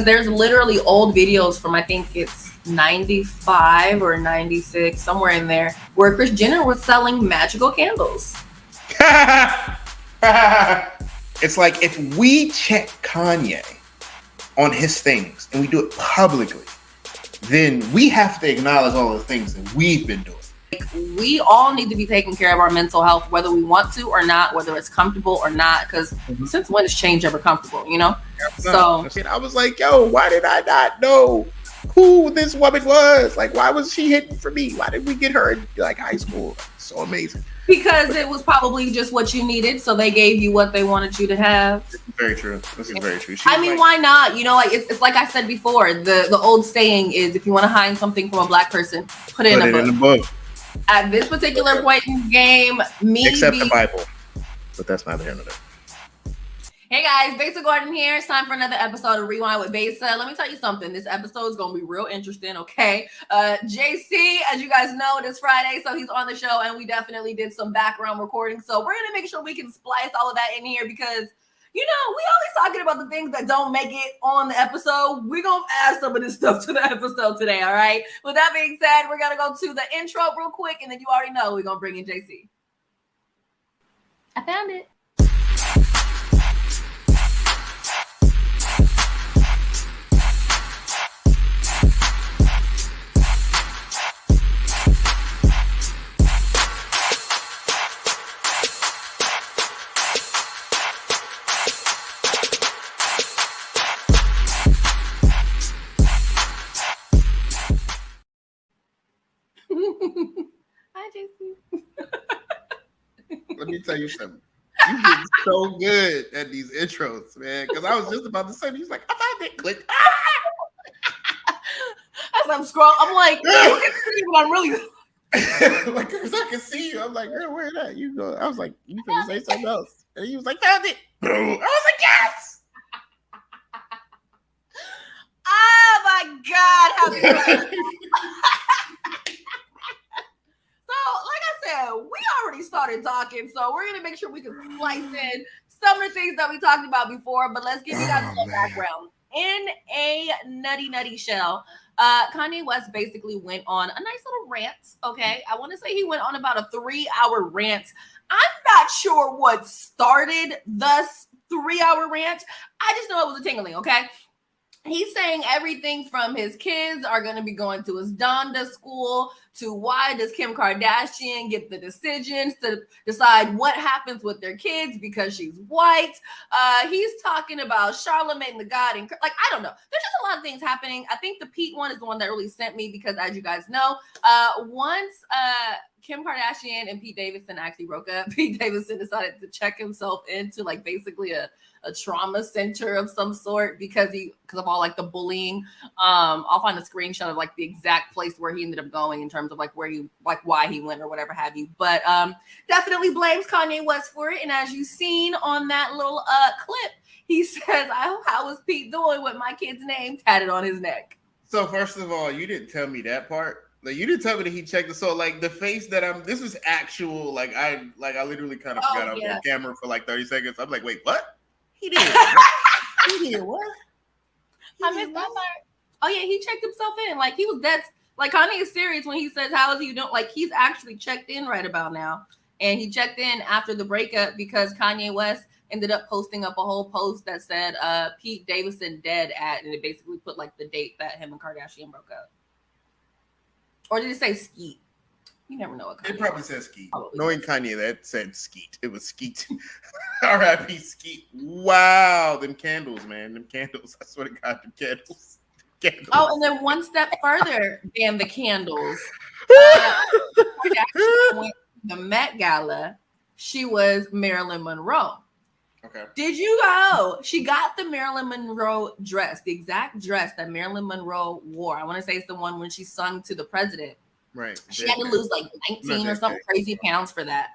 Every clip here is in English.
There's literally old videos from, I think it's 95 or 96, somewhere in there, where Kris Jenner was selling magical candles. It's like if we check Kanye on his things and we do it publicly, then we have to acknowledge all the things that we've been doing. We all need to be taking care of our mental health, whether we want to or not, whether it's comfortable or not, because since when is change ever comfortable, you know? So I was like, yo, why did I not know who this woman was? Like, why was she hidden from me? Why did we get her in like high school? So amazing. Because it was probably just what you needed, so they gave you what they wanted you to have. Very true. This is very true. I mean, why not? You know, like it's like I said before, the old saying is, if you want to hide something from a black person, put it in a book. At this particular point in the game, except the Bible, but that's neither here nor there. Hey guys, Besa Gordon here. It's time for another episode of Rewind with Besa. Let me tell you something. This episode is going to be real interesting, okay? JC, as you guys know, it is Friday, so he's on the show, and we definitely did some background recording. So we're going to make sure we can splice all of that in here because, you know, we always talking about the things that don't make it on the episode. We're going to add some of this stuff to the episode today, all right? With that being said, we're going to go to the intro real quick, and then you already know we're going to bring in JC. I found it. Hi, JC. Let me tell you something. You get so good at these intros, man. Because I was just about to say, he's like, I found it. Click. As I'm scrolling, I'm like, I'm really like, because I can see you. I'm like, girl, where that? You go. I was like, you finna say something else. And he was like, found it. I was like, yes. Oh my God. How So, like I said, we already started talking, so we're going to make sure we can slice in some of the things that we talked about before, but let's give you guys a little background. In a nutty shell, Kanye West basically went on a nice little rant, okay? I want to say he went on about a 3-hour rant. I'm not sure what started the 3-hour rant. I just know it was a tingling, okay? He's saying everything from his kids are going to be going to his Donda school to why does Kim Kardashian get the decisions to decide what happens with their kids because she's white. He's talking about Charlamagne the God. And like, I don't know. There's just a lot of things happening. I think the Pete one is the one that really sent me because as you guys know, once Kim Kardashian and Pete Davidson actually broke up, Pete Davidson decided to check himself into like basically a trauma center of some sort because of all like the bullying. I'll find a screenshot of like the exact place where he ended up going in terms of like where he, like why he went or whatever have you. But definitely blames Kanye West for it. And as you've seen on that little clip, he says, how is Pete doing with my kid's name tatted on his neck? So first of all, you didn't tell me that part. Like you didn't tell me that he checked it. So like the face that this was actual, like I literally kind of forgot I was on camera for like 30 seconds. I'm like, wait, what? He did. He did what? I missed that part. Oh yeah, he checked himself in. Like he was dead. Like Kanye is serious when he says, "How is he doing?" Like he's actually checked in right about now, and he checked in after the breakup because Kanye West ended up posting up a whole post that said Pete Davidson dead at, and it basically put like the date that him and Kardashian broke up. Or did it say Skeet? You never know what Kanye. It probably says Skeet. Knowing Kanye, that said Skeet. It was Skeet. R.I.P. Skeet. Wow, them candles, man. Them candles. I swear to God, them candles. Oh, and then one step further than the candles. Went the Met Gala. She was Marilyn Monroe. Okay. Did you go? She got the Marilyn Monroe dress, the exact dress that Marilyn Monroe wore. I want to say it's the one when she sung to the president. Right. She had to lose like 19 or something crazy pounds for that.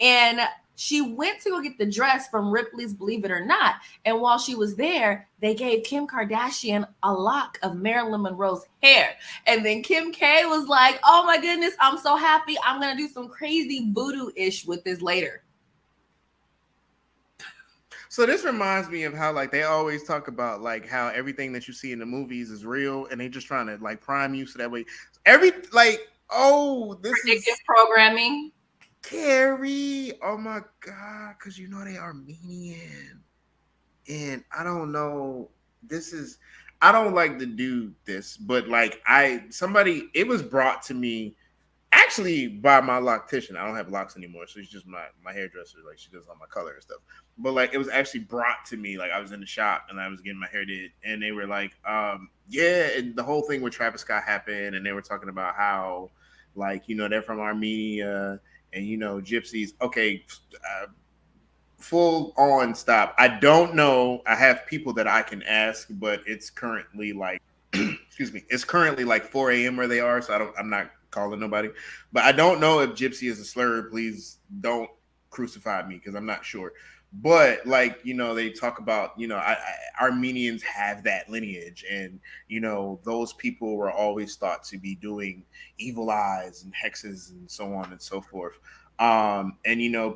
And she went to go get the dress from Ripley's Believe It or Not. And while she was there, they gave Kim Kardashian a lock of Marilyn Monroe's hair. And then Kim K was like, oh my goodness, I'm so happy. I'm going to do some crazy voodoo-ish with this later. So this reminds me of how like they always talk about like how everything that you see in the movies is real, and they just trying to like prime you so that way this predictive is programming. Carrie. Oh my god, because you know they Armenian, and I don't know. I don't like to do this, but like it was brought to me actually by my loctician. I don't have locks anymore, so she's just my hairdresser. Like she does all my color and stuff. But like it was actually brought to me. Like I was in the shop and I was getting my hair did, and they were like, yeah, and the whole thing with Travis Scott happened, and they were talking about how like they're from Armenia and gypsies. Okay, full on stop. I don't know. I have people that I can ask, but it's currently like excuse me, it's currently like 4 a.m. where they are, so I'm not calling nobody. But I don't know if gypsy is a slur. Please don't crucify me because I'm not sure. But like they talk about Armenians have that lineage, and those people were always thought to be doing evil eyes and hexes and so on and so forth. And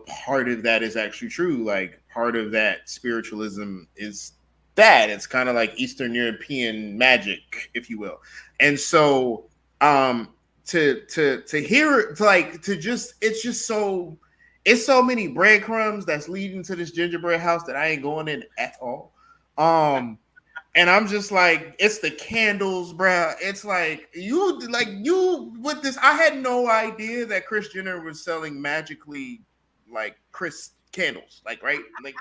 part of that is actually true. Like part of that spiritualism is that it's kind of like Eastern European magic, if you will. And so to hear it, it's so many breadcrumbs that's leading to this gingerbread house that I ain't going in at all. And I'm just like, it's the candles, bruh. It's like you with this. I had no idea that Kris Jenner was selling magically like Kris candles. Like, right? Like,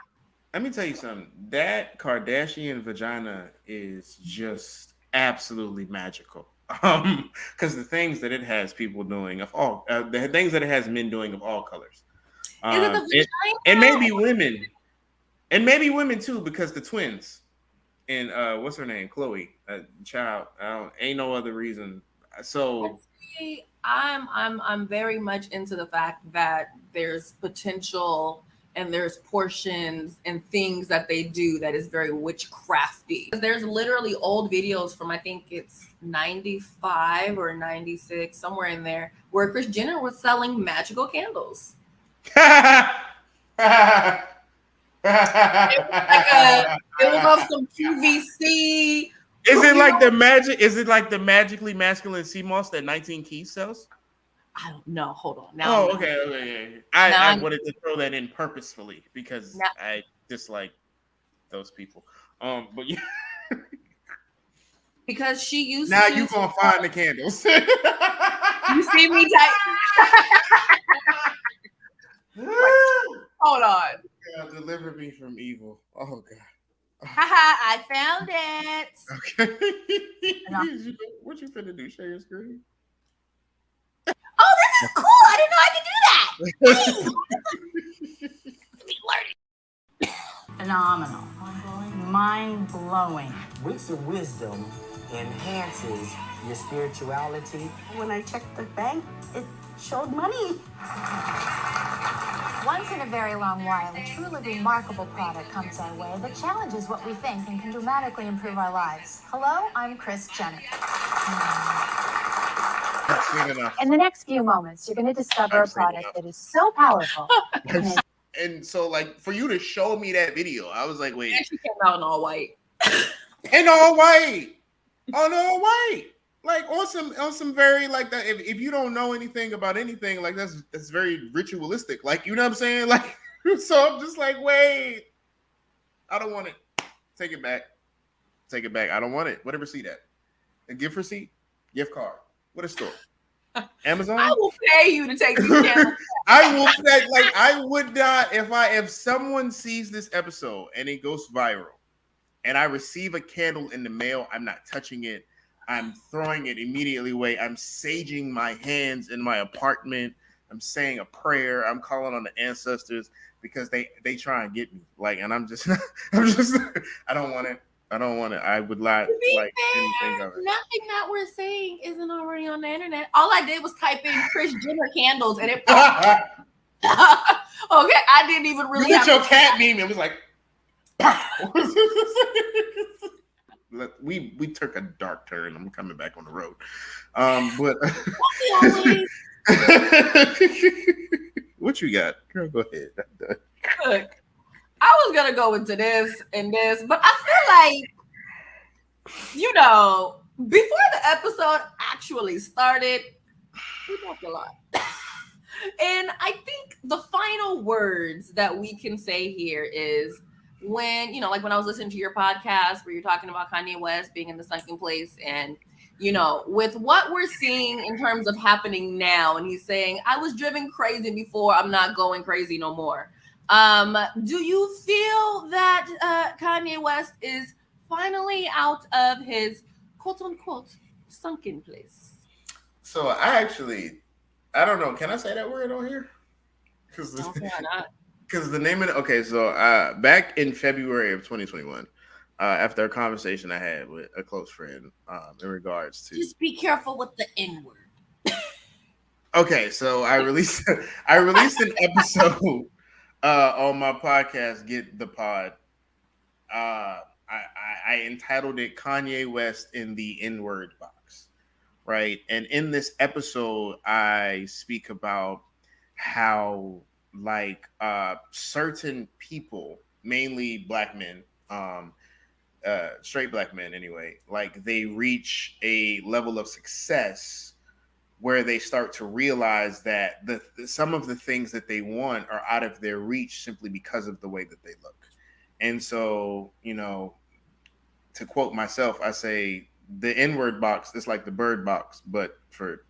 let me tell you something. That Kardashian vagina is just absolutely magical. Because the things that it has people doing of all the things that it has men doing of all colors. And maybe women too, because the twins. And what's her name? Chloe, child. Ain't no other reason. So I'm very much into the fact that there's potential and there's portions and things that they do that is very witchcrafty. There's literally old videos from I think it's 95 or 96, somewhere in there, where Kris Jenner was selling magical candles. It was off some QVC. Is it like the magic? Is it like the magically masculine sea moss that 19 Keys sells? I don't know. Hold on. Now. Oh, okay. I wanted to throw that in purposefully because I dislike those people. But yeah. Because she used now you gonna find the candles. You see me type. Hold on. God, deliver me from evil. Oh God. Haha, I found it. Okay. What you finna do? Share your screen? Oh, this is cool. I didn't know I could do that. Phenomenal. Mind-blowing. Weeks of wisdom enhances your spirituality. When I checked the bank, it showed money. Once in a very long while, a truly remarkable product comes our way that challenges what we think and can dramatically improve our lives. Hello, I'm Kris Jenner. In the next few moments, you're going to discover a product that is so powerful. And so, like, for you to show me that video, I was like, wait. And she came out in all white. And all white. On all white. Like on some very like that. If you don't know anything about anything, like that's very ritualistic. Like, you know what I'm saying? Like, so I'm just like, wait, I don't want it. Take it back. Take it back. I don't want it. Whatever receipt at? A gift receipt? Gift card? What a store? Amazon? I will pay you to take these candles. I will pay, like I would not if someone sees this episode and it goes viral and I receive a candle in the mail, I'm not touching it. I'm throwing it immediately away. I'm saging my hands in my apartment. I'm saying a prayer. I'm calling on the ancestors because they try and get me. Like, and I'm just I don't want it. I don't want it. I would not like anything of it. Nothing that we're saying isn't already on the internet. All I did was type in Kris Jenner candles and it popped. Okay, I didn't even really. You with your cat meme, it was like. We took a dark turn. I'm coming back on the road. But what you got? Girl, go ahead. Look, I was gonna go into this and this, but I feel like, you know, before the episode actually started, we talked a lot. And I think the final words that we can say here is when, you know, like when I was listening to your podcast where you're talking about Kanye West being in the sunken place and, you know, with what we're seeing in terms of happening now, and he's saying, I was driven crazy before, I'm not going crazy no more. Do you feel that Kanye West is finally out of his quote unquote sunken place? So I don't know. Can I say that word on here? Because the name of it. Okay, so back in February of 2021, after a conversation I had with a close friend in regards to, just be careful with the N word. Okay, so I released an episode on my podcast, Get the Pod. I entitled it "Kanye West in the N-word Box." Right. And in this episode, I speak about how like certain people, mainly black men, straight black men anyway, like they reach a level of success where they start to realize that some of the things that they want are out of their reach simply because of the way that they look. And so, you know, to quote myself, I say the N-word box is like the bird box, but for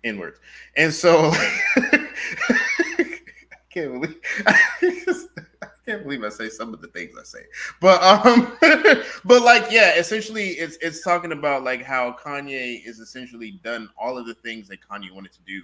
N-words. And so I can't believe I say some of the things I say. But but like, yeah, essentially it's talking about like how Kanye is essentially done all of the things that Kanye wanted to do.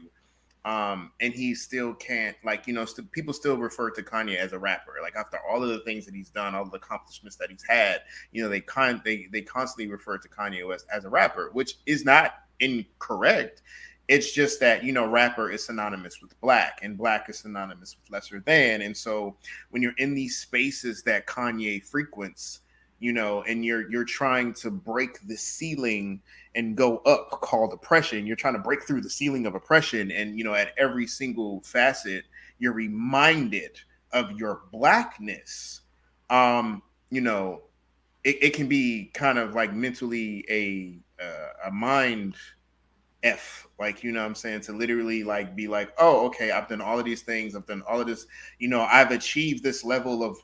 And he still can't, like, you know, people still refer to Kanye as a rapper. Like after all of the things that he's done, all the accomplishments that he's had, you know, they constantly refer to Kanye West as a rapper, which is not incorrect. It's just that, you know, rapper is synonymous with black and black is synonymous with lesser than. And so when you're in these spaces that Kanye frequents, you know, and you're trying to break the ceiling and go up called oppression, you're trying to break through the ceiling of oppression. And, you know, at every single facet, you're reminded of your blackness. You know, it can be kind of like mentally a mind F, like, you know what I'm saying, to literally like be like, oh, okay, I've done all of these things, I've done all of this, you know, I've achieved this level of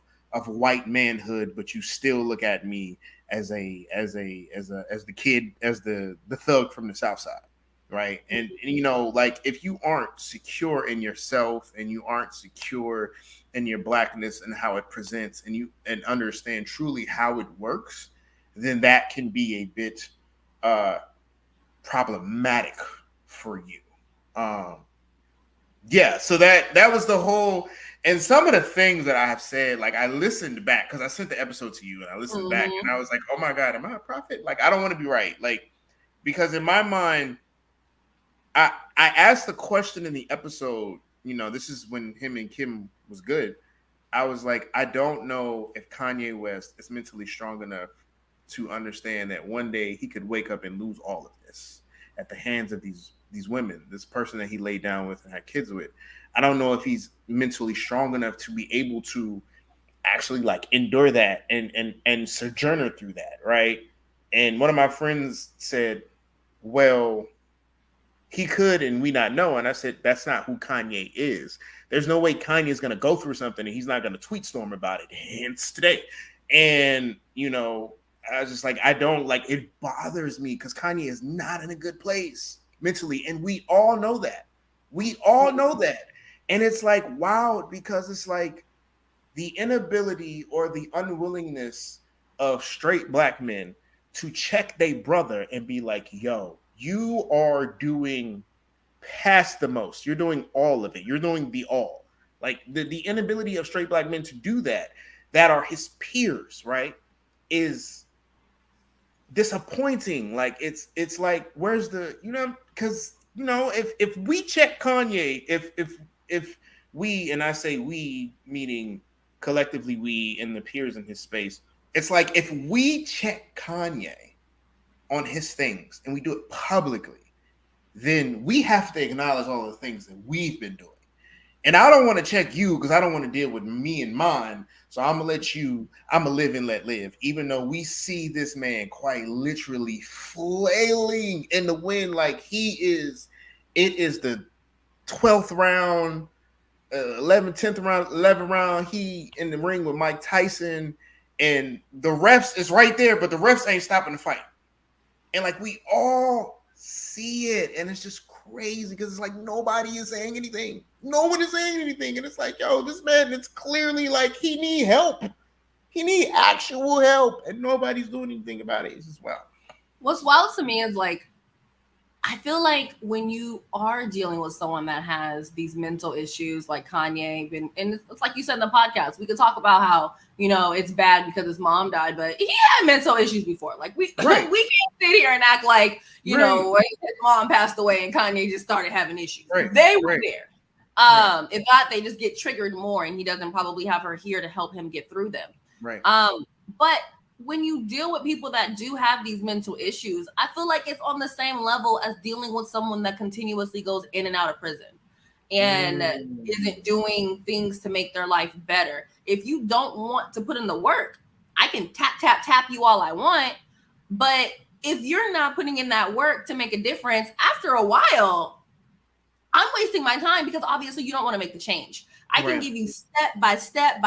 white manhood, but you still look at me as the kid, as the thug from the South Side, right? And you know, like if you aren't secure in yourself and you aren't secure in your blackness and how it presents, and understand truly how it works, then that can be a bit problematic for you. Yeah, so that was the whole. And some of the things that I have said, like I listened back because I sent the episode to you and I listened back and I was like, oh my God, am I a prophet? Like, I don't want to be right. Like, because in my mind, I asked the question in the episode, you know, this is when him and Kim was good. I was like, I don't know if Kanye West is mentally strong enough to understand that one day he could wake up and lose all of this at the hands of these women, this person that he laid down with and had kids with. I don't know if he's mentally strong enough to be able to actually like endure that and sojourner through that, right? And one of my friends said, well, he could and we not know. And I said, that's not who Kanye is. There's no way Kanye is going to go through something and he's not going to tweet storm about it, hence today. And, you know, I was just like, I don't like, it bothers me because Kanye is not in a good place mentally. And we all know that. We all know that. And it's like, wow, because it's like the inability or the unwillingness of straight black men to check their brother and be like, yo, you are doing past the most. You're doing all of it. You're doing the all. Like the inability of straight black men to do that are his peers, right, is disappointing. Like it's like, where's the, you know, because, you know, if we check Kanye, if we, and I say we meaning collectively we and the peers in his space, it's like if we check Kanye on his things and we do it publicly, then we have to acknowledge all the things that we've been doing. And I don't want to check you because I don't want to deal with me and mine. So I'm gonna let you, I'm gonna live and let live. Even though we see this man quite literally flailing in the wind like it is the 12th round, 11th, 10th round, 11th round. He in the ring with Mike Tyson, and the refs is right there, but the refs ain't stopping the fight. And like we all see it, and it's just crazy because it's like nobody is saying anything. No one is saying anything, and it's like, yo, this man, it's clearly like he need help. He need actual help, and nobody's doing anything about it. It's just wild. What's wild to me is like, I feel like when you are dealing with someone that has these mental issues like Kanye, and it's like you said in the podcast, we could talk about how, you know, it's bad because his mom died, but he had mental issues before. Like we can't sit here and act like, you know, his mom passed away and Kanye just started having issues. They were there. If not, they just get triggered more, and he doesn't probably have her here to help him get through them. But when you deal with people that do have these mental issues, I feel like it's on the same level as dealing with someone that continuously goes in and out of prison and isn't doing things to make their life better. If you don't want to put in the work, I can tap you all I want. But if you're not putting in that work to make a difference, after a while, I'm wasting my time because obviously you don't want to make the change. I can give you step by step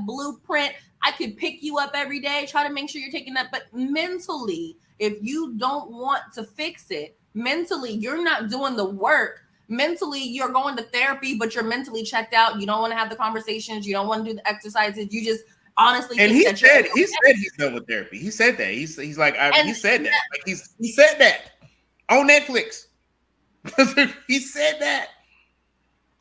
blueprint. I could pick you up every day, try to make sure you're taking that. But mentally, if you don't want to fix it, mentally, you're not doing the work. Mentally, you're going to therapy, but you're mentally checked out. You don't want to have the conversations. You don't want to do the exercises. You just honestly and think he said he's done with therapy. He said that. He said that. Like he said that on Netflix. He said that.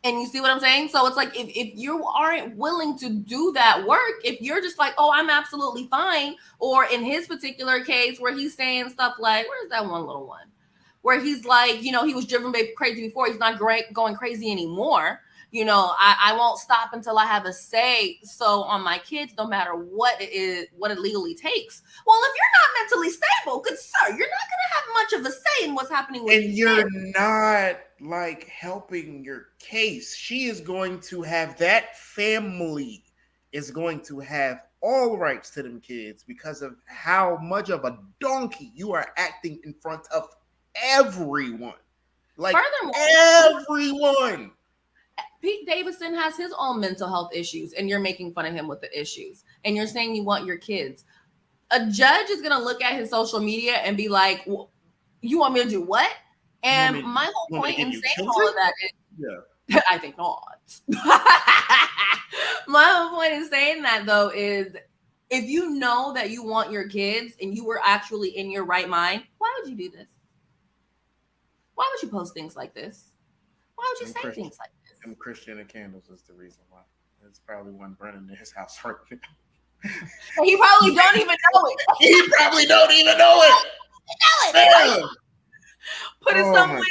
And you see what I'm saying? So it's like, if you aren't willing to do that work, if you're just like, oh, I'm absolutely fine. Or in his particular case where he's saying stuff like, where's that one little one? Where he's like, you know, he was driven crazy before. He's not going crazy anymore. You know, I won't stop until I have a say so on my kids, no matter what it legally takes. Well, if you're not mentally stable, good sir, you're not going to have much of a say in what's happening with you. And you're not like helping your case. She is going to have, that family is going to have all rights to them kids because of how much of a donkey you are acting in front of everyone. Like everyone. Pete Davidson has his own mental health issues, and you're making fun of him with the issues. And you're saying you want your kids. A judge is going to look at his social media and be like, well, you want me to do what? And my whole point in saying all of that is, I think not. My whole point in saying that, though, is if you know that you want your kids and you were actually in your right mind, why would you do this? Why would you post things like this? Why would you say things like this? And Christian and candles is the reason why. It's probably one burning in his house right now. He probably don't even know it. He probably don't even know it. Put it somewhere.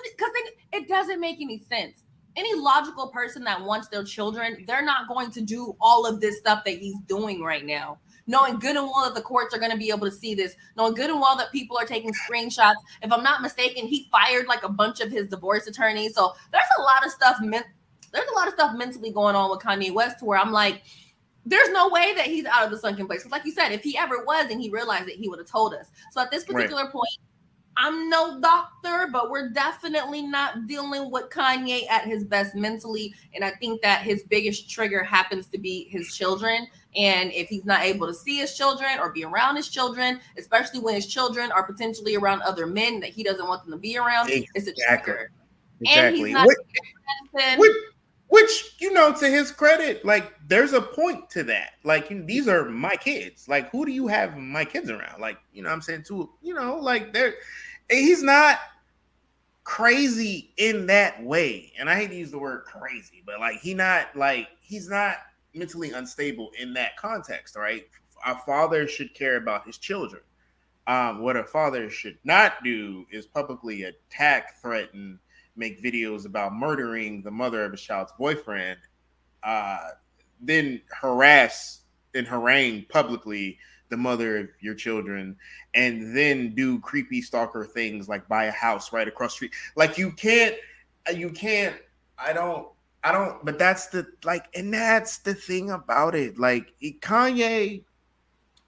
Because it doesn't make any sense. Any logical person that wants their children, they're not going to do all of this stuff that he's doing right now. Knowing good and well that the courts are going to be able to see this, knowing good and well that people are taking screenshots. If I'm not mistaken, he fired like a bunch of his divorce attorneys. So there's a lot of stuff. There's a lot of stuff mentally going on with Kanye West, to where I'm like, there's no way that he's out of the sunken place. Because like you said, if he ever was and he realized it, he would have told us. So at this particular point, I'm no doctor, but we're definitely not dealing with Kanye at his best mentally. And I think that his biggest trigger happens to be his children. And if he's not able to see his children or be around his children, especially when his children are potentially around other men that he doesn't want them to be around, it's a trigger. And he's not which, you know, to his credit, like there's a point to that. Like, these are my kids. Like, who do you have my kids around? Like, you know what I'm saying? Too, you know, like he's not crazy in that way. And I hate to use the word crazy, but like he's not mentally unstable in that context, right? A father should care about his children. What a father should not do is publicly attack, threaten, make videos about murdering the mother of his child's boyfriend, then harass and harangue publicly the mother of your children, and then do creepy stalker things like buy a house right across the street. Like you can't I don't, but that's the and that's the thing about it. Like Kanye,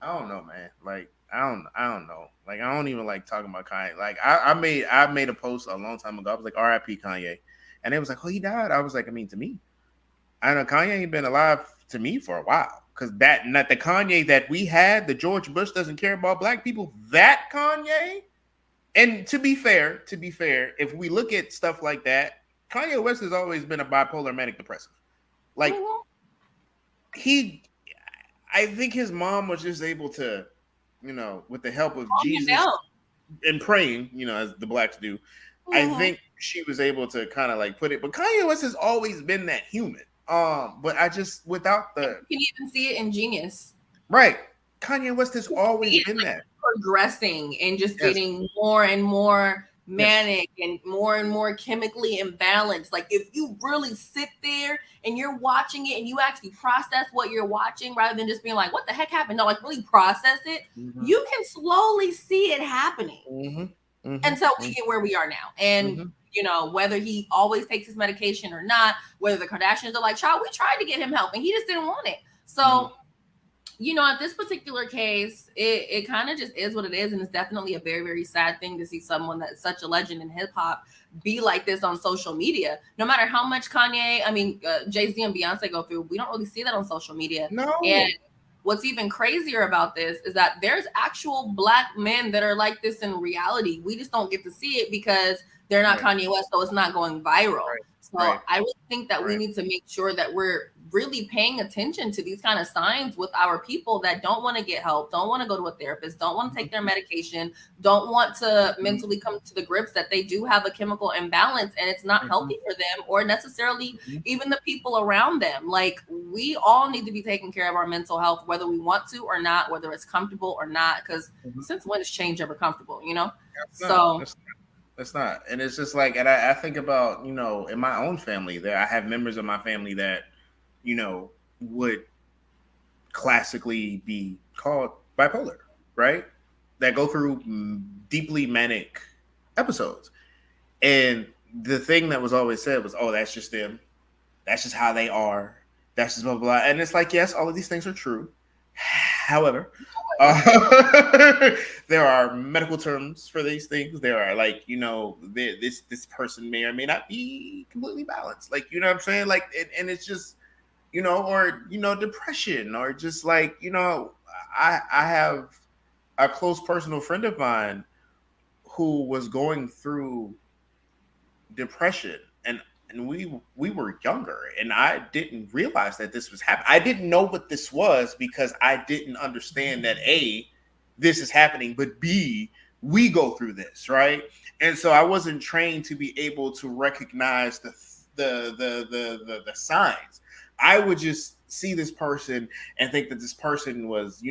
I don't know, man. Like I don't know. Like I don't even like talking about Kanye. Like I made a post a long time ago. I was like R.I.P. Kanye, and it was like, oh, he died. I was like, I mean, to me, I know Kanye ain't been alive to me for a while because that not the Kanye that we had, the George Bush doesn't care about black people. That Kanye, and to be fair, if we look at stuff like that, Kanye West has always been a bipolar manic depressive. Like I think his mom was just able to, with the help of Jesus and praying, as the blacks do, I think she was able to kind of like put it. But Kanye West has always been that human. But I just without the you can even see it in Genius. Right. Kanye West has always been that. Progressing and just getting more and more manic and more chemically imbalanced. Like if you really sit there and you're watching it and you actually process what you're watching rather than just being like, what the heck happened? No, like really process it. You can slowly see it happening until we get where we are now. And whether he always takes his medication or not, whether the Kardashians are like, child, we tried to get him help and he just didn't want it. So at this particular case, it kind of just is what it is. And it's definitely a very, very sad thing to see someone that's such a legend in hip hop be like this on social media. No matter how much Jay-Z and Beyonce go through, we don't really see that on social media. No. And what's even crazier about this is that there's actual black men that are like this in reality. We just don't get to see it because they're not Kanye West, so it's not going viral. So I really think that we need to make sure that we're really paying attention to these kind of signs with our people that don't want to get help, don't want to go to a therapist, don't want to take their medication, don't want to mentally come to the grips that they do have a chemical imbalance and it's not healthy for them or necessarily even the people around them. Like we all need to be taking care of our mental health, whether we want to or not, whether it's comfortable or not, because since when is change ever comfortable, It's not. And it's just like, and I think about, in my own family, that I have members of my family that, would classically be called bipolar, right? That go through deeply manic episodes. And the thing that was always said was, oh, that's just them. That's just how they are. That's just blah, blah. And it's like, yes, all of these things are true. However, there are medical terms for these things. There are this person may or may not be completely balanced. Like, you know what I'm saying? Like, and it's just, or, depression or just like, I have a close personal friend of mine who was going through depression and we were younger and I didn't realize that this was happening. I didn't know what this was because I didn't understand that A, this is happening, but B, we go through this, right? And so I wasn't trained to be able to recognize the signs. I would just see this person and think that this person was,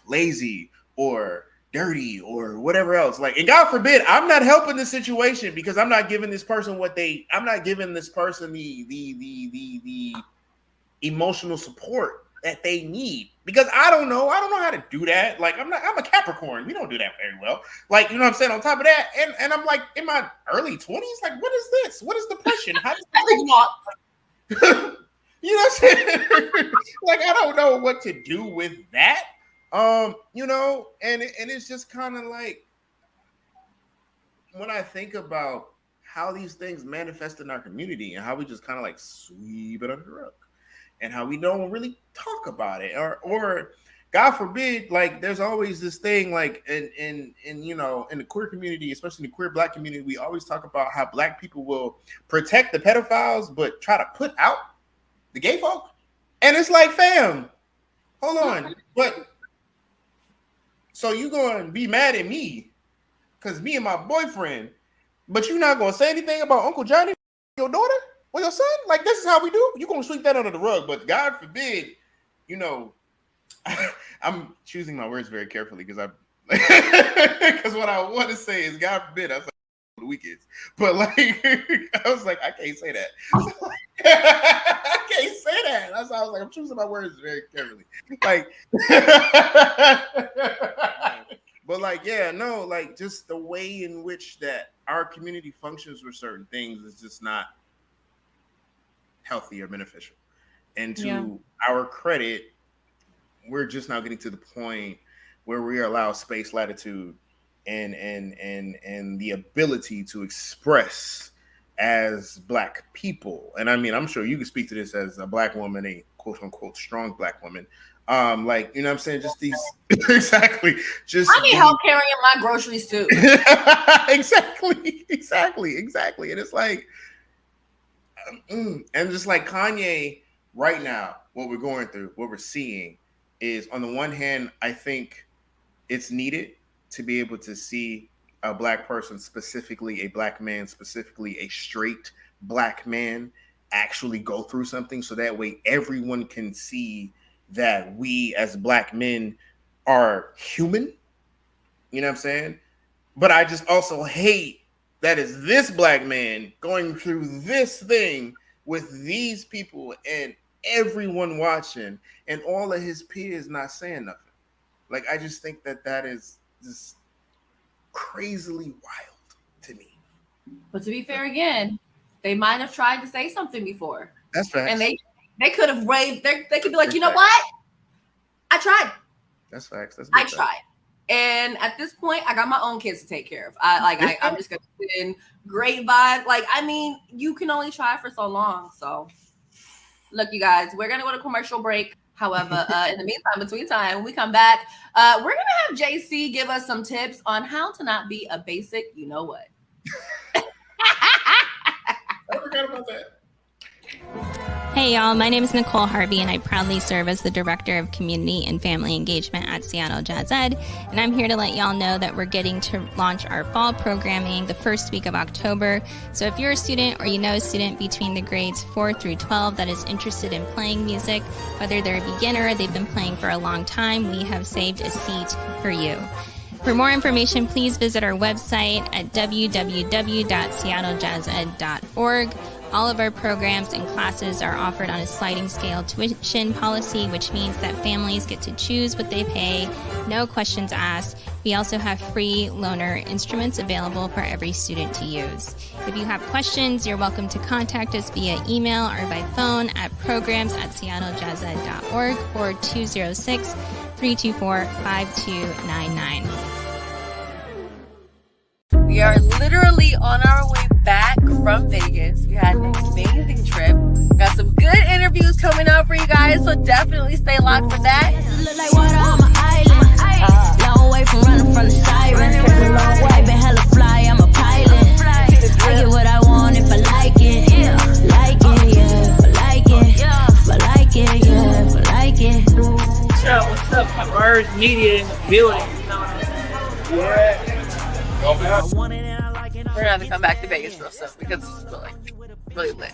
lazy or dirty or whatever else. Like, and God forbid, I'm not helping the situation because I'm not giving this person I'm not giving this person the emotional support that they need because I don't know how to do that. Like, I'm a Capricorn. We don't do that very well. Like, you know what I'm saying? On top of that, and I'm like in my early 20s, like, what is this? What is depression? How does you know what I'm saying? Like, I don't know what to do with that. And it's just kind of like when I think about how these things manifest in our community and how we just kind of like sweep it under the rug and how we don't really talk about it or God forbid, like there's always this thing like in the queer community, especially in the queer black community, we always talk about how black people will protect the pedophiles but try to put out the gay folk. And it's like, fam, hold on, but so you gonna be mad at me because me and my boyfriend, but you're not gonna say anything about Uncle Johnny, your daughter, or your son? Like, this is how we do. You're gonna sweep that under the rug, but God forbid, I'm choosing my words very carefully because because what I want to say is God forbid I say the weekends, but like I was like, I can't say that. I can't say that. That's why I was like, I'm choosing my words very carefully. Like, but like, yeah, no, like just the way in which that our community functions with certain things is just not healthy or beneficial. And to our credit, we're just now getting to the point where we allow space, latitude, and the ability to express as Black people. And I mean, I'm sure you can speak to this as a Black woman, a quote unquote strong Black woman. Like, you know what I'm saying? Just these exactly. Just I need help carrying my groceries too. exactly. And it's like, and just like Kanye right now, what we're going through, what we're seeing is, on the one hand, I think it's needed to be able to see a Black person, specifically a Black man, specifically a straight Black man, actually go through something, so that way everyone can see that we as Black men are human. You know what I'm saying? But I just also hate that is this Black man going through this thing with these people and everyone watching and all of his peers not saying nothing. Like, I just think that is just crazily wild to me. But to be fair, again, they might have tried to say something before. That's facts. And they could have raved. They could be like, you know what? I tried. That's facts. I tried. And at this point, I got my own kids to take care of. I'm just gonna sit in great vibe. Like, I mean, you can only try for so long. So, look, you guys, we're gonna go to commercial break. However, in the meantime, between time, when we come back, we're gonna have JC give us some tips on how to not be a basic, you know what. I forgot about that. Hey y'all, my name is Nicole Harvey and I proudly serve as the Director of Community and Family Engagement at Seattle Jazz Ed, and I'm here to let y'all know that we're getting to launch our fall programming the first week of October. So if you're a student or you know a student between the grades 4 through 12 that is interested in playing music, whether they're a beginner or they've been playing for a long time, we have saved a seat for you. For more information, please visit our website at www.seattlejazzed.org. All of our programs and classes are offered on a sliding scale tuition policy, which means that families get to choose what they pay, no questions asked. We also have free loaner instruments available for every student to use. If you have questions, you're welcome to contact us via email or by phone at programs@seattlejazzed.org or 206-324-5299. We are literally on our way back from Vegas. We had an amazing trip. Got some good interviews coming up for you guys, so definitely stay locked for that. Look like water on my island. Long way from running from the siren. Take a long way, been hella fly, I'm a pilot. I get what I want if I like it. Like it, yeah. If I like it. If I like it, yeah. If I like it. What's up? Converge Media in the building. You know what I'm saying? Yeah. We're gonna have to come back to Vegas real soon because it's really lit.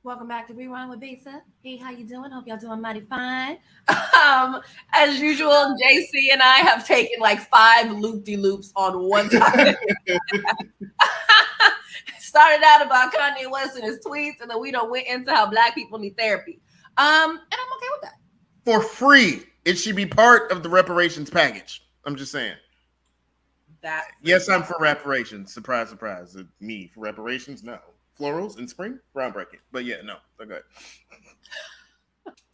Welcome back to Rewind with Besa. Hey, how you doing? Hope y'all doing mighty fine. As usual, JC and I have taken like 5 loop-de-loops on one time. Started out about Kanye West and his tweets, and then we done went into how Black people need therapy. And I'm okay with that. For free. It should be part of the reparations package. I'm just saying. Yes, I'm for reparations. Surprise, surprise. Me for reparations? No. Florals in spring? Groundbreaking. But yeah, no. Okay.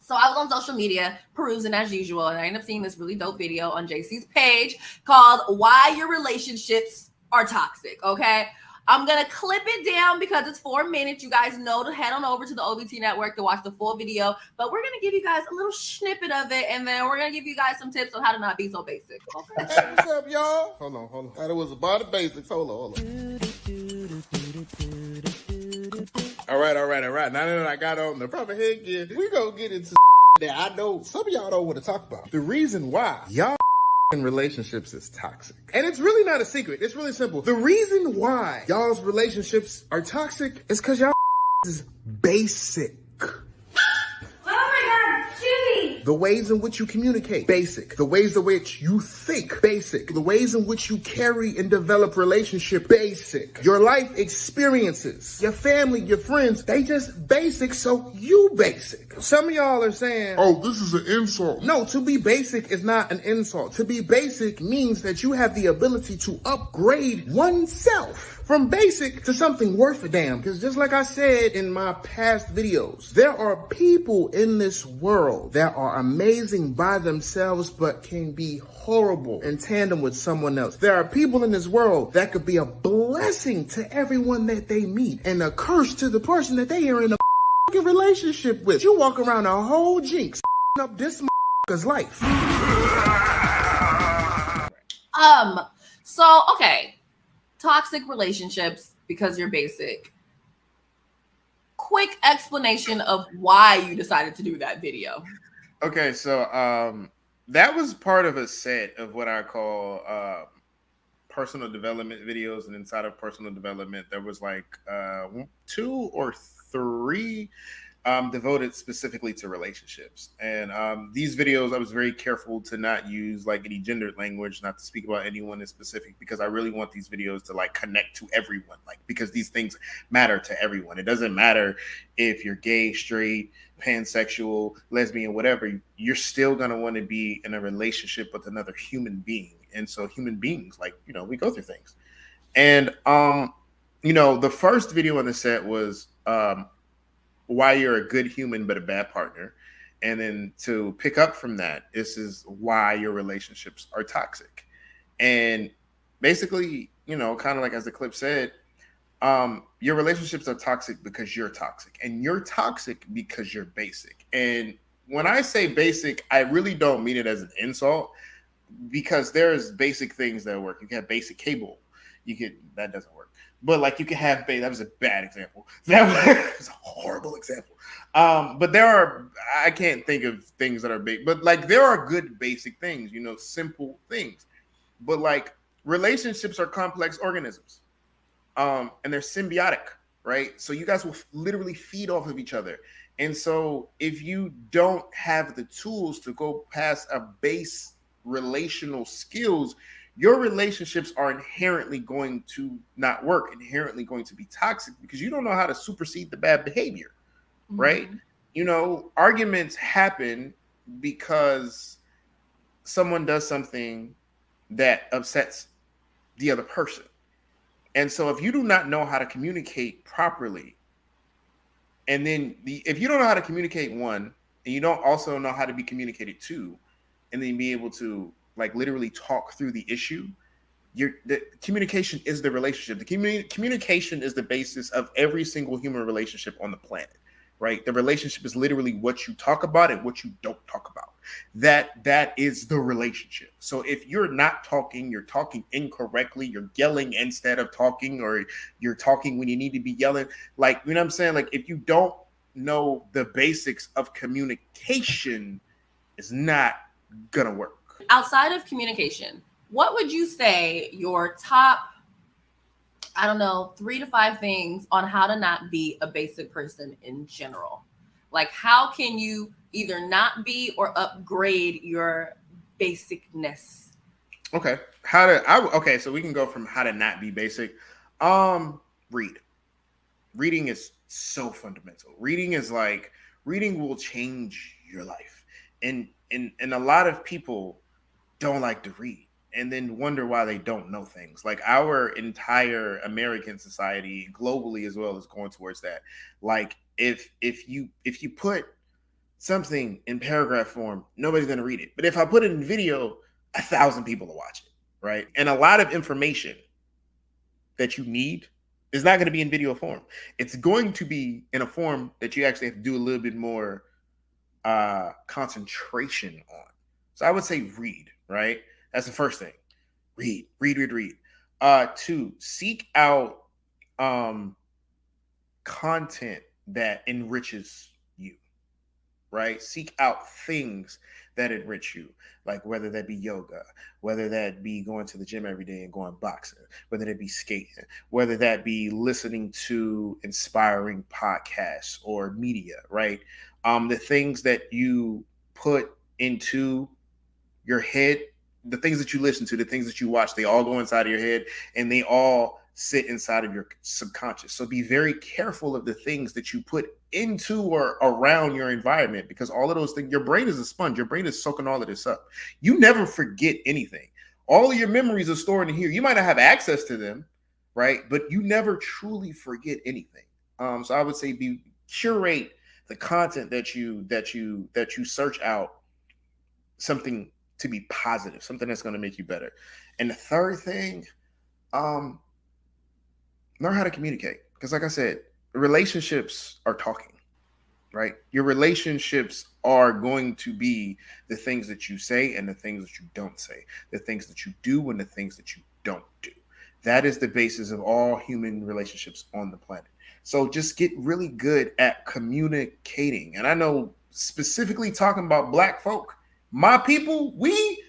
So I was on social media perusing as usual, and I ended up seeing this really dope video on JC's page called Why Your Relationships Are Toxic. Okay. I'm going to clip it down because it's 4 minutes. You guys know to head on over to the OBT network to watch the full video, but we're going to give you guys a little snippet of it, and then we're going to give you guys some tips on how to not be so basic. Okay? Hey, what's up, y'all? Hold on. Thought it was about the basics. Hold on. All right. Now that I got on the proper headgear, we gonna get into that I know some of y'all don't want to talk about. The reason why y'all in relationships is toxic. And it's really not a secret. It's really simple. The reason why y'all's relationships are toxic is because y'all is basic. Oh my God, Judy! right? The ways in which you communicate, basic. The ways in which you think, basic. The ways in which you carry and develop relationship, basic. Your life experiences, your family, your friends, they just basic, so you basic. Some of y'all are saying, oh, this is an insult. No, to be basic is not an insult. To be basic means that you have the ability to upgrade oneself from basic to something worth a damn. Because just like I said in my past videos, there are people in this world that are amazing by themselves, but can be horrible in tandem with someone else. There are people in this world that could be a blessing to everyone that they meet and a curse to the person that they are in a relationship with. You walk around a whole jinx up this motherfucker's life. So, okay. Toxic relationships because you're basic. Quick explanation of why you decided to do that video. Okay, so that was part of a set of what I call personal development videos, and inside of personal development, there was like 2 or 3 devoted specifically to relationships. And these videos, I was very careful to not use like any gendered language, not to speak about anyone in specific, because I really want these videos to like connect to everyone, like, because these things matter to everyone. It doesn't matter if you're gay, straight, pansexual, lesbian, whatever, you're still going to want to be in a relationship with another human being. And so human beings, like, you know, we go through things. And, you know, the first video on the set was why you're a good human but a bad partner. And then to pick up from that, this is why your relationships are toxic. And basically, you know, kind of like as the clip said, your relationships are toxic because you're toxic, and you're toxic because you're basic. And when I say basic, I really don't mean it as an insult, because there's basic things that work. You can have basic cable. That doesn't work. But like you can have that was a bad example. That was a horrible example. But I can't think of things that are big, but like there are good basic things, you know, simple things. But like relationships are complex organisms. And they're symbiotic, right? So you guys will literally feed off of each other. And so if you don't have the tools to go past a base relational skills, your relationships are inherently going to not work, inherently going to be toxic, because you don't know how to supersede the bad behavior, right? Mm-hmm. You know, arguments happen because someone does something that upsets the other person. And so if you do not know how to communicate properly, and then if you don't know how to communicate, one, and you don't also know how to be communicated to, and then be able to like literally talk through the issue, the communication is the relationship. The communication is the basis of every single human relationship on the planet, right? The relationship is literally what you talk about and what you don't talk about. That is the relationship. So if you're not talking, you're talking incorrectly, you're yelling instead of talking, or you're talking when you need to be yelling, like, you know what I'm saying? Like if you don't know the basics of communication, it's not gonna work. Outside of communication, what would you say your top, 3 to 5 things on how to not be a basic person in general? Like, how can you either not be or upgrade your basicness? Okay. So we can go from how to not be basic. Read. Reading is so fundamental. Reading will change your life. And a lot of people don't like to read and then wonder why they don't know things. Like our entire American society, globally as well, is going towards that. Like if you put something in paragraph form, nobody's going to read it. But if I put it in video, 1,000 people will watch it, right? And a lot of information that you need is not going to be in video form. It's going to be in a form that you actually have to do a little bit more concentration on. So I would say read, right? That's the first thing. Read. 2, seek out content that enriches you, right? Seek out things that enrich you, like whether that be yoga, whether that be going to the gym every day and going boxing, whether that be skating, whether that be listening to inspiring podcasts or media, right? The things that you put into your head, the things that you listen to, the things that you watch, they all go inside of your head and they all sit inside of your subconscious. So be very careful of the things that you put into or around your environment, because all of those things, your brain is a sponge. Your brain is soaking all of this up. You never forget anything. All of your memories are stored in here. You might not have access to them, right? But you never truly forget anything. So I would say curate the content that you search out, something to be positive, something that's going to make you better. And the third thing, learn how to communicate. Because like I said, relationships are talking, right? Your relationships are going to be the things that you say and the things that you don't say, the things that you do and the things that you don't do. That is the basis of all human relationships on the planet. So just get really good at communicating. And I know specifically talking about Black folk, my people, we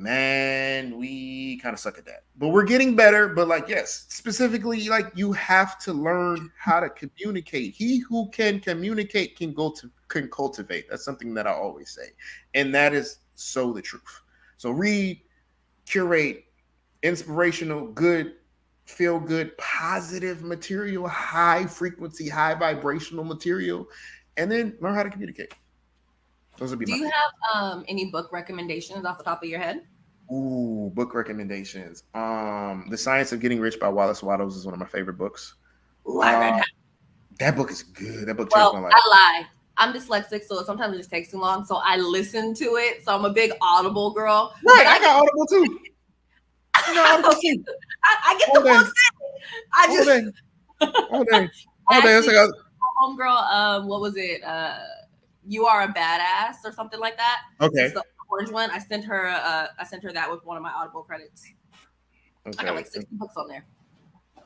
kind of suck at that, but we're getting better. But like, yes, specifically, like you have to learn how to communicate. He who can communicate can cultivate. That's something that I always say. And that is so the truth. So read, curate, inspirational, good, feel good, positive material, high frequency, high vibrational material, and then learn how to communicate. Those would be. Do you have any book recommendations off the top of your head? Ooh, book recommendations. The Science of Getting Rich by Wallace Wattles is one of my favorite books. Ooh, I read that. That book is good. That book changed my life. I lie. I'm dyslexic, so sometimes it just takes too long. So I listen to it. So I'm a big Audible girl. Right, I got Audible too. I get the books. All day. It's like homegirl. What was it? You Are a Badass or something like that. Okay. It's the orange one. I sent her that with one of my Audible credits. Okay. I got like 60 books on there.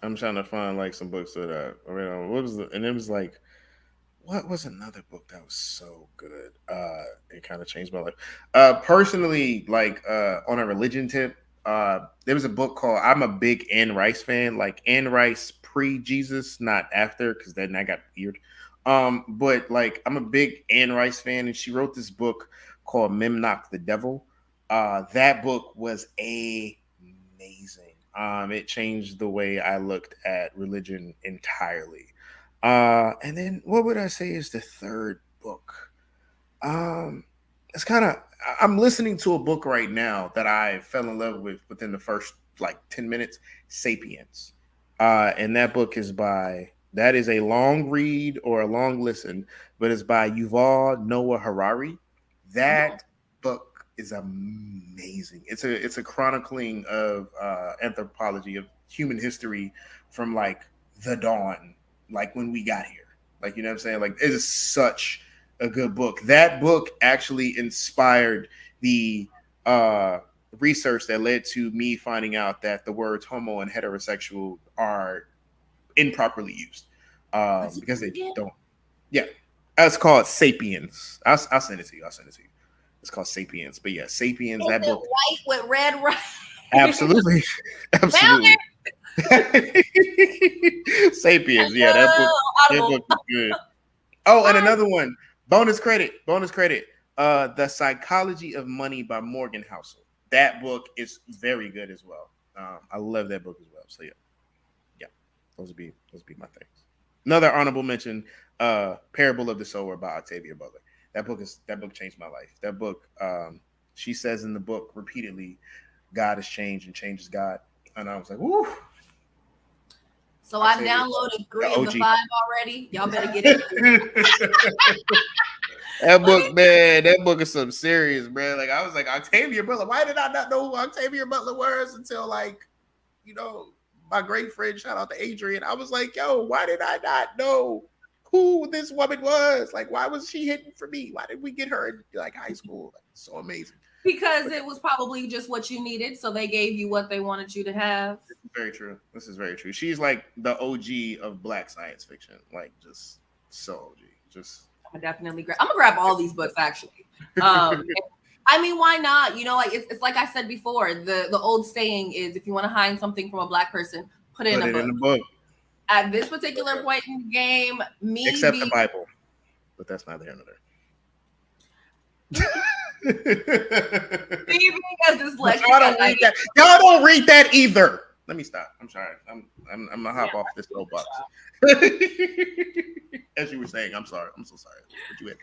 I'm trying to find like some books that what was and it was like, what was another book that was so good? It kind of changed my life. Personally, like on a religion tip, there was a book called, I'm a big Anne Rice fan, like Anne Rice pre-Jesus, not after, because then that got weird. But like I'm a big Anne Rice fan, and she wrote this book called Memnoch the Devil. That book was amazing. It changed the way I looked at religion entirely. And then what would I say is the third book? It's kind of, I'm listening to a book right now that I fell in love with within the first like 10 minutes, Sapiens. And that book is that is a long read or a long listen, but it's by Yuval Noah Harari. That book is amazing. It's a chronicling of anthropology, of human history from like the dawn, like when we got here. Like, you know what I'm saying? Like, it is such a good book. That book actually inspired the research that led to me finding out that the words homo and heterosexual are improperly used because they don't. Yeah, it's called Sapiens. I'll send it to you. It's called Sapiens. But yeah, Sapiens. That book. White with red rice. Absolutely. Sapiens. Yeah, that book is good. Oh, and another one. Bonus credit. The Psychology of Money by Morgan Housel. That book is very good as well. I love that book as well. So yeah. Those would be my things. Another honorable mention, Parable of the Sower by Octavia Butler. That book changed my life. That book, she says in the book repeatedly, God has changed and change is God. And I was like, woo. So I downloaded 3 of the 5 already. Y'all better get it. That book, man, that book is some serious, man. Like, I was like, Octavia Butler. Why did I not know who Octavia Butler was until, like, you know, my great friend, shout out to Adrian. I was like, yo, why did I not know who this woman was? Like, why was she hidden from me? Why did we get her in like high school? Like, so amazing. Because it was probably just what you needed, so they gave you what they wanted you to have. Very true. This is very true. She's like the OG of Black science fiction. Like, just so OG. Just. I'm gonna grab all these books actually. I mean, why not? You know, like it's like I said before. The old saying is, if you want to hide something from a Black person, put it in a book. At this particular point in the game, except the Bible, but that's neither here nor there. Being as dyslexic. Y'all don't read that either. Let me stop. I'm sorry. I'm gonna hop off this soapbox. As you were saying, I'm sorry. I'm so sorry.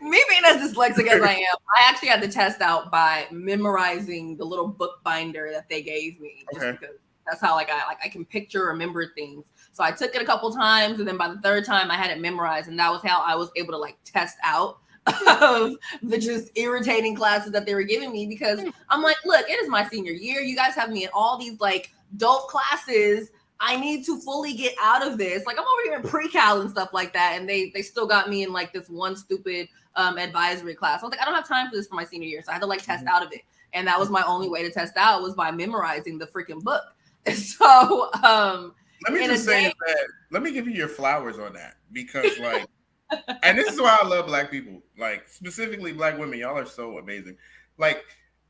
Me being as dyslexic as I am, I actually had to test out by memorizing the little book binder that they gave me. Just because that's how I can picture, remember things. So I took it a couple times, and then by the third time I had it memorized, and that was how I was able to like test out of the just irritating classes that they were giving me, because I'm like, look, it is my senior year. You guys have me in all these like dope classes. I need to fully get out of this. Like I'm over here in pre-cal and stuff like that, and they still got me in like this one stupid advisory class. I was like, I don't have time for this for my senior year, so I had to like test out of it, and that was my only way to test out, was by memorizing the freaking book. So let me just say that. Let me give you your flowers on that, because like, and this is why I love Black people, like specifically Black women. Y'all are so amazing. Like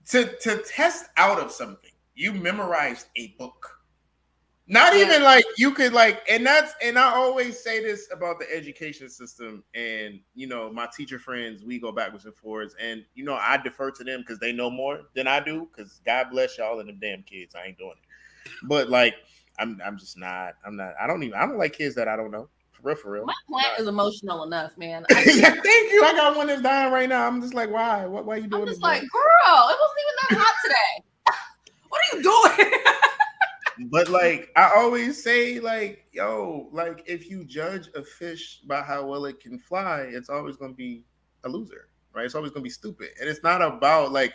to test out of something, you memorized a book. Not even like you could like, and I always say this about the education system, and you know, my teacher friends, we go backwards and forwards, and you know, I defer to them because they know more than I do, because God bless y'all and them damn kids. I ain't doing it. But like, I'm not, I don't like kids that I don't know. For real. My plant is emotional enough, man. Thank you. I got one that's dying right now. I'm just like, why? Why are you doing this? I'm just like, girl, it wasn't even that hot today. What are you doing? But like I always say, like, yo, like if you judge a fish by how well it can fly, it's always gonna be a loser, right? It's always gonna be stupid. And it's not about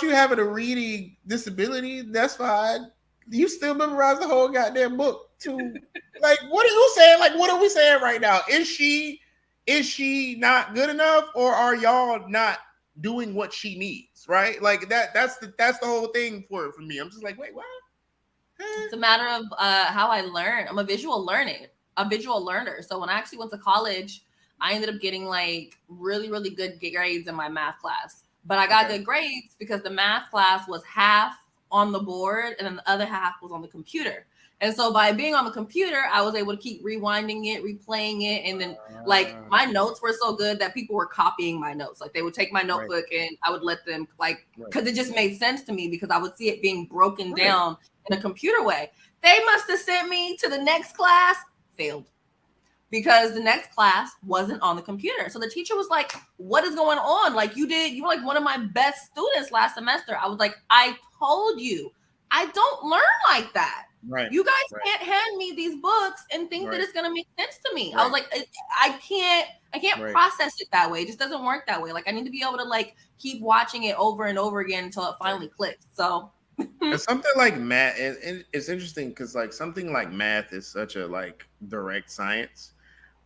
you having a reading disability. That's fine. You still memorize the whole goddamn book too. Like, what are you saying? Like, what are we saying right now? Is she not good enough, or are y'all not doing what she needs? Right? Like that's the whole thing for me. I'm just like, wait, what? It's a matter of how I learn. I'm a visual learner. So when I actually went to college, I ended up getting like really, really good grades in my math class. But I got good grades because the math class was half on the board and then the other half was on the computer. And so by being on the computer, I was able to keep rewinding it, replaying it. And then like my notes were so good that people were copying my notes. Like they would take my notebook and I would let them because it just made sense to me, because I would see it being broken down in a computer way. They must have sent me to the next class, failed, because the next class wasn't on the computer. So the teacher was like, what is going on? Like you were like one of my best students last semester. I was like, I told you, I don't learn like that. Right. You guys can't hand me these books and think that it's gonna make sense to me. I was like, I can't process it that way. It just doesn't work that way. Like I need to be able to like keep watching it over and over again until it finally clicks. So and something like math, and it's interesting because like something like math is such a like direct science,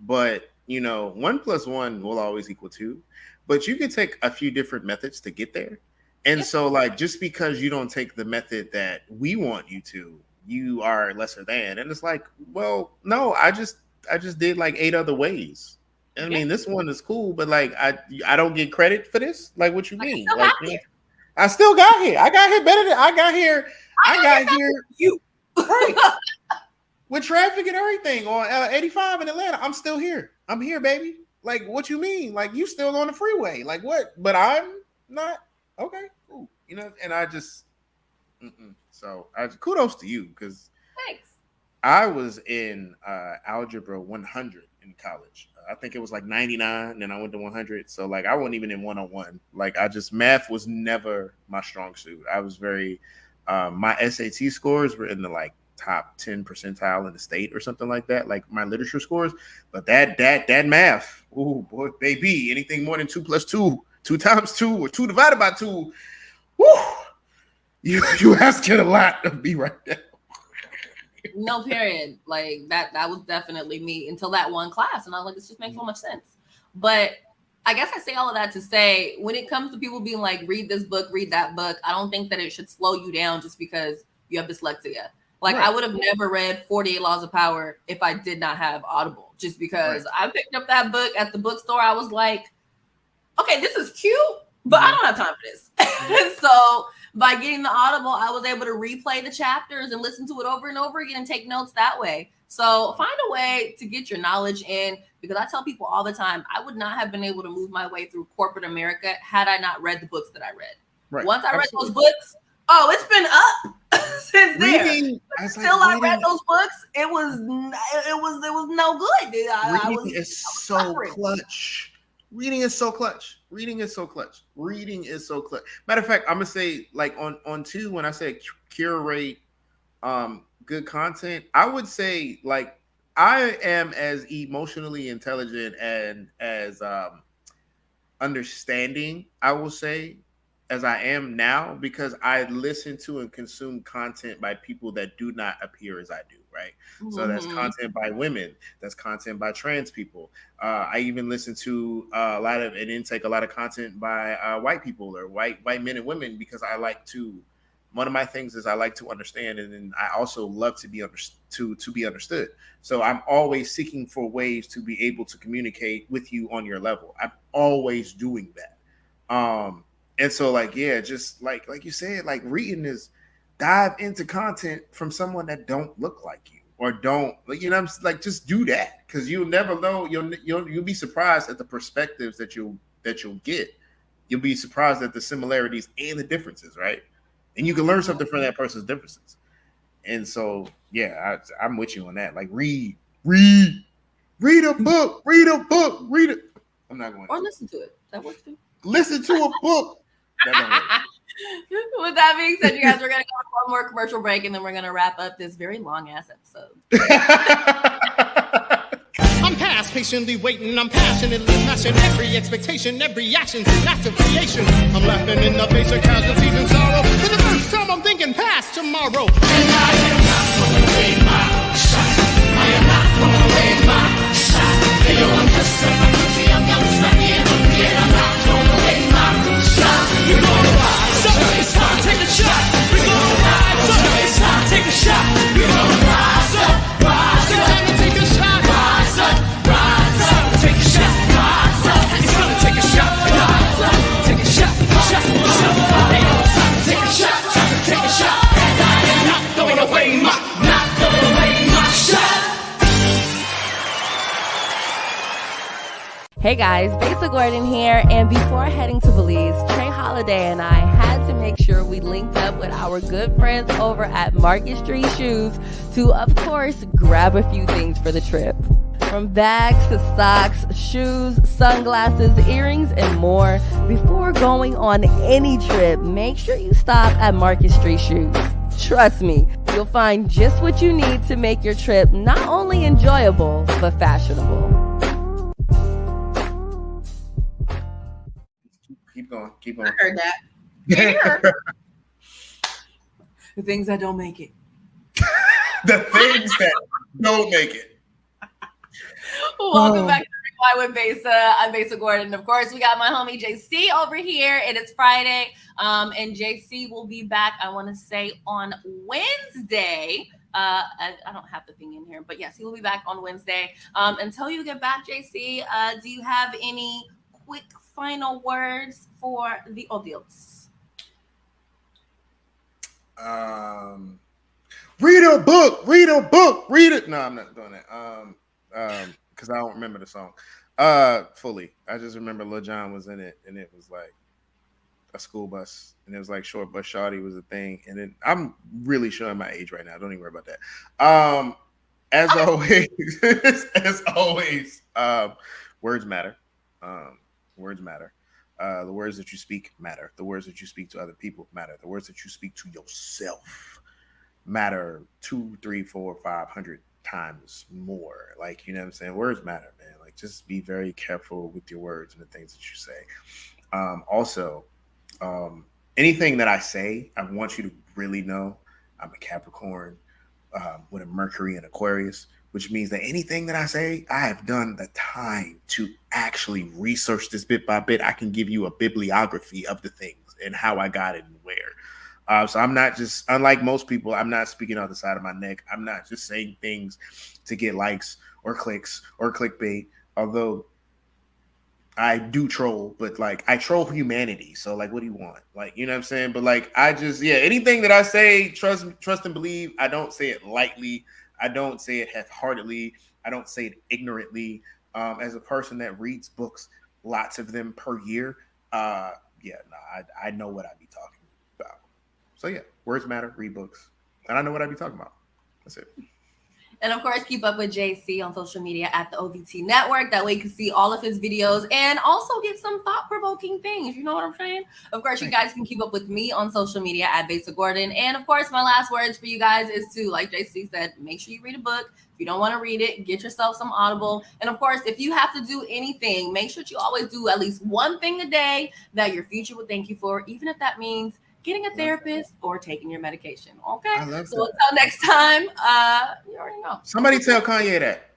but you know, 1 + 1 will always equal 2. But you can take a few different methods to get there. And so like just because you don't take the method that we want you to, you are lesser than. And it's like, well, no, I just did like 8 other ways. I mean, this one is cool, but like I don't get credit for this. Like, what you mean? Like, I still got here. I got here better than I got here. I got here you right with traffic and everything on 85 in Atlanta. I'm still here. I'm here, baby. Like, what you mean? Like, you still on the freeway? Like, what? But I'm not. Okay, cool. You know, and I just. So kudos to you, because thanks. I was in algebra 100 in college. I think it was like 99, and then I went to 100. So like I wasn't even in 101. Like math was never my strong suit. I was very my SAT scores were in the like top 10 percentile in the state or something like that. Like my literature scores, but that math, oh boy, baby, anything more than 2 + 2, 2 × 2, or 2 ÷ 2, whoo. You asking a lot of me right now. No, period. Like that was definitely me until that one class. And I was like, this just makes so much sense. But I guess I say all of that to say, when it comes to people being like, read this book, read that book, I don't think that it should slow you down just because you have dyslexia. Like I would have never read 48 Laws of Power if I did not have Audible, just because I picked up that book at the bookstore. I was like, okay, this is cute, but I don't have time for this. So by getting the Audible, I was able to replay the chapters and listen to it over and over again and take notes that way. So find a way to get your knowledge in, because I tell people all the time, I would not have been able to move my way through corporate America had I not read the books that I read. Right. Once I read those books, it's been up since then. Until I read those books, it was no good. Reading is so clutch. Reading is so clutch. Matter of fact, I'm gonna say, like, on two, when I say curate good content, I would say, like, I am as emotionally intelligent and as understanding, I will say, as I am now, because I listen to and consume content by people that do not appear as I do, right? Mm-hmm. So that's content by women, that's content by trans people. I even listen to a lot of and intake a lot of content by white people or white men and women, because I like to. One of my things is I like to understand, and then I also love to be understood. So I'm always seeking for ways to be able to communicate with you on your level. I'm always doing that. And so, like, yeah, just like you said, like, reading is dive into content from someone that don't look like you or don't, you know, I'm like, just do that, because you'll never know. You'll be surprised at the perspectives that you'll get. You'll be surprised at the similarities and the differences, right? And you can learn something from that person's differences. And so, yeah, I'm with you on that. Like, read a book, read it. I'm not going to. Or listen to it. That works too. Listen to a book. With that being said, you guys, we're going to go on one more commercial break, and then we're going to wrap up this very long-ass episode. I'm past patiently waiting, I'm passionately passion every expectation, every action, massive creation. I'm laughing in the face of casualties and sorrow. For the first time, I'm thinking past tomorrow. And I am not gonna lay my shot. I am not gonna lay my shot. Hey, yo, I'm just a pussy, I'm young, snappy, and hungry, and I'm not gonna lay my shot. We're gonna ride, so it's time to take a shot. We're gonna ride, so it's time to take a shot. We're gonna rise up, rise up. It's time to take a shot. Rise up, take a shot. Rise up, it's gonna take a shot. Rise up, take a shot. Shot. Hey, it's time to take a shot. Time to take a shot. And I am not throwing away my shot. Hey guys, Besa Gordon here, and before heading to Belize, Trey Holiday and I had to make sure we linked up with our good friends over at Market Street Shoes to, of course, grab a few things for the trip. From bags to socks, shoes, sunglasses, earrings, and more. Before going on any trip, make sure you stop at Market Street Shoes. Trust me, you'll find just what you need to make your trip not only enjoyable, but fashionable. Keep going. I heard that. Yeah. The things that don't make it. The things that don't make it. Welcome back to Rewind with Besa. I'm Besa Gordon. Of course, we got my homie JC over here, and it's Friday. And JC will be back, I want to say, on Wednesday. I don't have the thing in here, but yes, he will be back on Wednesday. Until you get back, JC, do you have any quick final words for the audience? Read a book. Read it. No, I'm not doing that. Because I don't remember the song fully. I just remember Lil Jon was in it, and it was like a school bus, and it was like Short Bus Shawty was a thing. And then I'm really showing my age right now. Don't even worry about that. As always, words matter. Words matter. The words that you speak matter. The words that you speak to other people matter. The words that you speak to yourself matter 2, 3, 4, 500 times more. Like, you know what I'm saying? Words matter, man. Like, just be very careful with your words and the things that you say. Also, anything that I say, I want you to really know I'm a Capricorn with a Mercury and Aquarius, which means that anything that I say, I have done the time to actually research this bit by bit. I can give you a bibliography of the things and how I got it and where. So I'm not just, unlike most people, I'm not speaking out the side of my neck. I'm not just saying things to get likes or clicks or clickbait. Although I do troll, but like I troll humanity. So like, what do you want? Like, you know what I'm saying? But like, I just, yeah, anything that I say, trust and believe. I don't say it lightly. I don't say it half-heartedly. I don't say it ignorantly. As a person that reads books, lots of them per year, I know what I be talking about. So yeah, words matter. Read books, and I know what I be talking about. That's it. And of course, keep up with JC on social media at the OVT Network. That way you can see all of his videos and also get some thought-provoking things. You know what I'm saying? Of course, you guys can keep up with me on social media at Besa Gordon. And of course, my last words for you guys is to, like JC said, make sure you read a book. If you don't want to read it, get yourself some Audible. And of course, if you have to do anything, make sure you always do at least one thing a day that your future will thank you for, even if that means getting a therapist or taking your medication. Okay. So until next time, you already know. Somebody tell Kanye that.